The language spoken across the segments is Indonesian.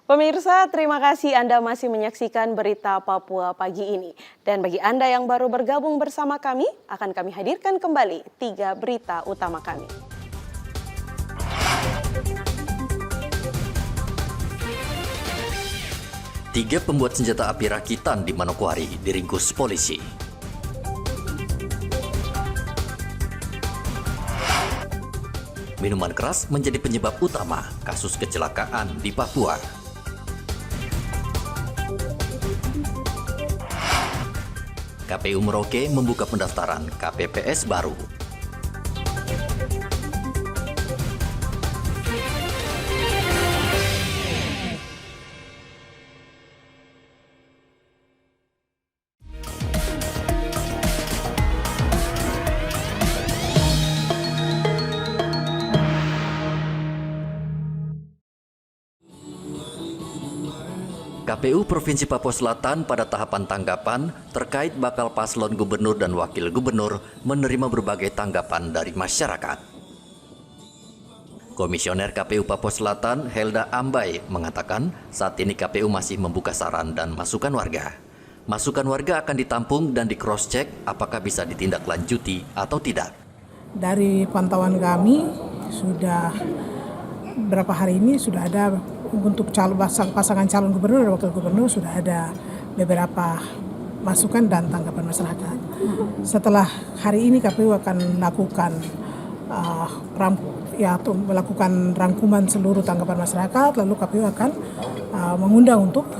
Pemirsa, terima kasih Anda masih menyaksikan berita Papua pagi ini. Dan bagi Anda yang baru bergabung bersama kami, akan kami hadirkan kembali 3 berita utama kami. Tiga pembuat senjata api rakitan di Manokwari diringkus polisi. Minuman keras menjadi penyebab utama kasus kecelakaan di Papua. KPU Merauke membuka pendaftaran KPPS baru. KPU Provinsi Papua Selatan pada tahapan tanggapan terkait bakal paslon gubernur dan wakil gubernur menerima berbagai tanggapan dari masyarakat. Komisioner KPU Papua Selatan Helda Ambai mengatakan saat ini KPU masih membuka saran dan masukan warga. Masukan warga akan ditampung dan di-cross-check apakah bisa ditindaklanjuti atau tidak. Dari pantauan kami sudah berapa hari ini sudah ada untuk pasangan calon gubernur dan wakil gubernur sudah ada beberapa masukan dan tanggapan masyarakat. Setelah hari ini KPU akan melakukan rangkuman seluruh tanggapan masyarakat, lalu KPU akan mengundang untuk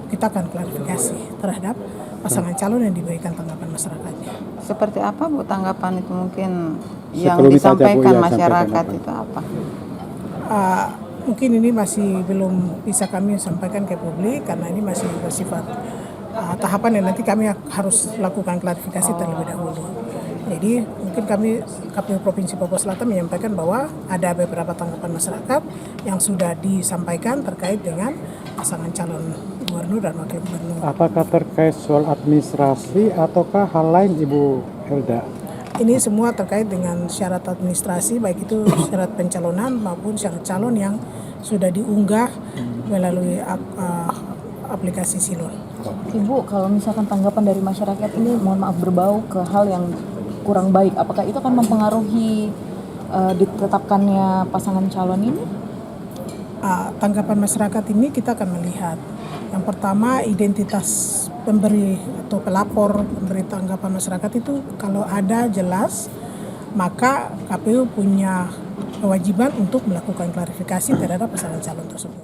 kita akan klarifikasi terhadap pasangan calon yang diberikan tanggapan masyarakatnya. Seperti apa Bu tanggapan itu mungkin yang disampaikan masyarakat itu apa? Mungkin ini masih belum bisa kami sampaikan ke publik karena ini masih bersifat tahapan yang nanti kami harus lakukan klarifikasi terlebih dahulu. Jadi mungkin kami KPU Provinsi Papua Selatan menyampaikan bahwa ada beberapa tanggapan masyarakat yang sudah disampaikan terkait dengan pasangan calon gubernur dan wakil gubernur. Apakah terkait soal administrasi ataukah hal lain Ibu Helda? Ini semua terkait dengan syarat administrasi, baik itu syarat pencalonan maupun syarat calon yang sudah diunggah melalui aplikasi Silon. Ibu, kalau misalkan tanggapan dari masyarakat ini mohon maaf berbau ke hal yang kurang baik, apakah itu akan mempengaruhi ditetapkannya pasangan calon ini? Tanggapan masyarakat ini kita akan melihat. Yang pertama, identitas pemberi atau pelapor pemberi tanggapan masyarakat itu kalau ada jelas, maka KPU punya kewajiban untuk melakukan klarifikasi terhadap pasangan calon tersebut.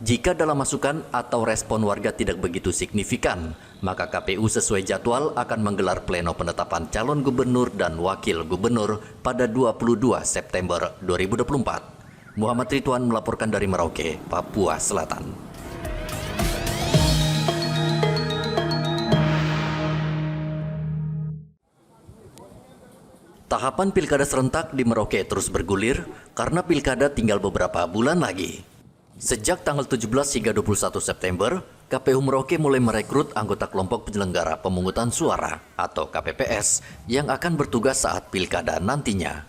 Jika dalam masukan atau respon warga tidak begitu signifikan, maka KPU sesuai jadwal akan menggelar pleno penetapan calon gubernur dan wakil gubernur pada 22 September 2024. Muhammad Ridwan melaporkan dari Merauke, Papua Selatan. Tahapan pilkada serentak di Merauke terus bergulir karena pilkada tinggal beberapa bulan lagi. Sejak tanggal 17 hingga 21 September, KPU Merauke mulai merekrut anggota kelompok penyelenggara pemungutan suara atau KPPS yang akan bertugas saat pilkada nantinya.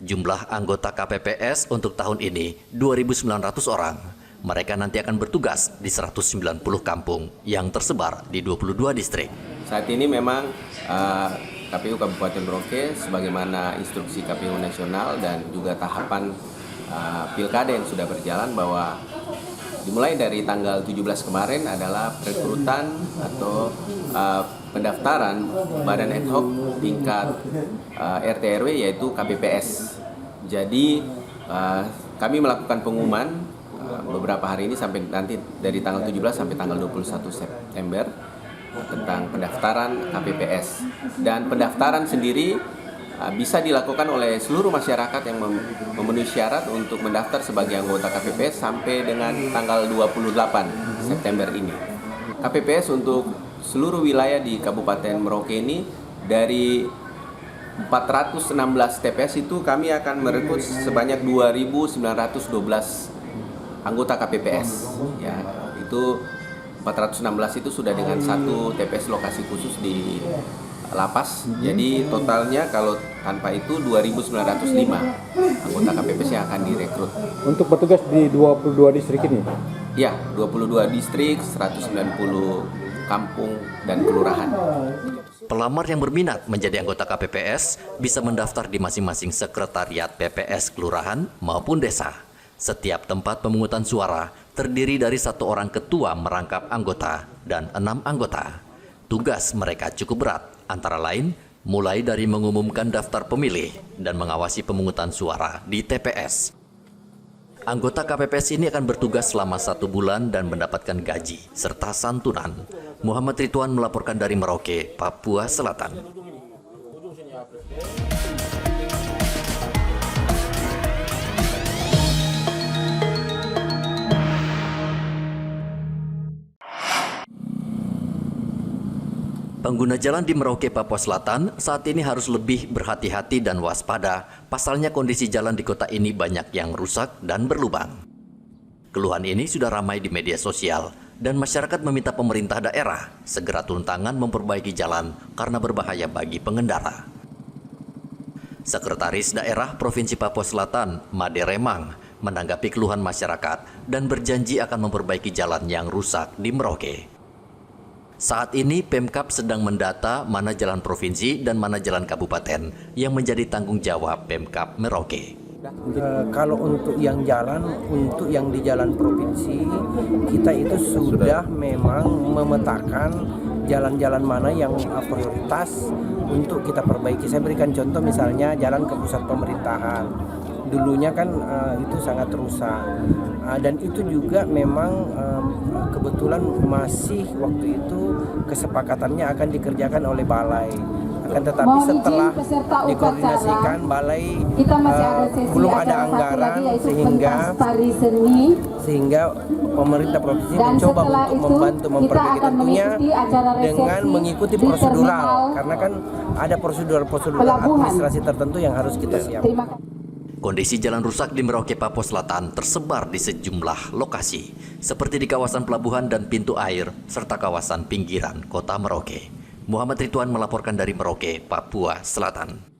Jumlah anggota KPPS untuk tahun ini 2.900 orang. Mereka nanti akan bertugas di 190 kampung yang tersebar di 22 distrik. Saat ini memang KPU Kabupaten Merauke sebagaimana instruksi KPU Nasional dan juga tahapan pilkada yang sudah berjalan bahwa dimulai dari tanggal 17 kemarin adalah perekrutan atau pendaftaran badan ad hoc tingkat RT RW yaitu KPPS. Jadi kami melakukan pengumuman beberapa hari ini sampai nanti dari tanggal 17 sampai tanggal 21 September tentang pendaftaran KPPS, dan pendaftaran sendiri bisa dilakukan oleh seluruh masyarakat yang memenuhi syarat untuk mendaftar sebagai anggota KPPS sampai dengan tanggal 28 September ini. KPPS untuk seluruh wilayah di Kabupaten Merauke ini dari 416 TPS itu kami akan merekrut sebanyak 2.912 anggota KPPS. Ya, itu 416 itu sudah dengan satu TPS lokasi khusus di lapas. Jadi totalnya kalau tanpa itu 2.905 anggota KPPS yang akan direkrut. Untuk bertugas di 22 distrik ini? Ya, 22 distrik, 190 kampung dan kelurahan. Pelamar yang berminat menjadi anggota KPPS bisa mendaftar di masing-masing sekretariat PPS kelurahan maupun desa. Setiap tempat pemungutan suara terdiri dari 1 orang ketua merangkap anggota dan 6 anggota. Tugas mereka cukup berat, antara lain mulai dari mengumumkan daftar pemilih dan mengawasi pemungutan suara di TPS. Anggota KPPS ini akan bertugas selama 1 bulan dan mendapatkan gaji serta santunan. Muhammad Ridwan melaporkan dari Merauke, Papua Selatan. Pengguna jalan di Merauke, Papua Selatan saat ini harus lebih berhati-hati dan waspada. Pasalnya kondisi jalan di kota ini banyak yang rusak dan berlubang. Keluhan ini sudah ramai di media sosial dan masyarakat meminta pemerintah daerah segera turun tangan memperbaiki jalan karena berbahaya bagi pengendara. Sekretaris Daerah Provinsi Papua Selatan, Made Remang, menanggapi keluhan masyarakat dan berjanji akan memperbaiki jalan yang rusak di Merauke. Saat ini Pemkab sedang mendata mana jalan provinsi dan mana jalan kabupaten yang menjadi tanggung jawab Pemkab Merauke. Kalau untuk yang di jalan provinsi, kita itu sudah memang memetakan jalan-jalan mana yang prioritas untuk kita perbaiki. Saya berikan contoh misalnya jalan ke pusat pemerintahan. Dulunya kan itu sangat rusak. Dan itu juga memang kebetulan masih waktu itu kesepakatannya akan dikerjakan oleh balai. Akan tetapi setelah dikoordinasikan balai belum ada anggaran sehingga pemerintah provinsi mencoba untuk membantu memperbaiki, tentunya dengan mengikuti prosedural, karena kan ada prosedur administrasi tertentu yang harus kita siapkan. Kondisi jalan rusak di Merauke, Papua Selatan tersebar di sejumlah lokasi, seperti di kawasan pelabuhan dan pintu air, serta kawasan pinggiran kota Merauke. Muhammad Ridwan melaporkan dari Merauke, Papua Selatan.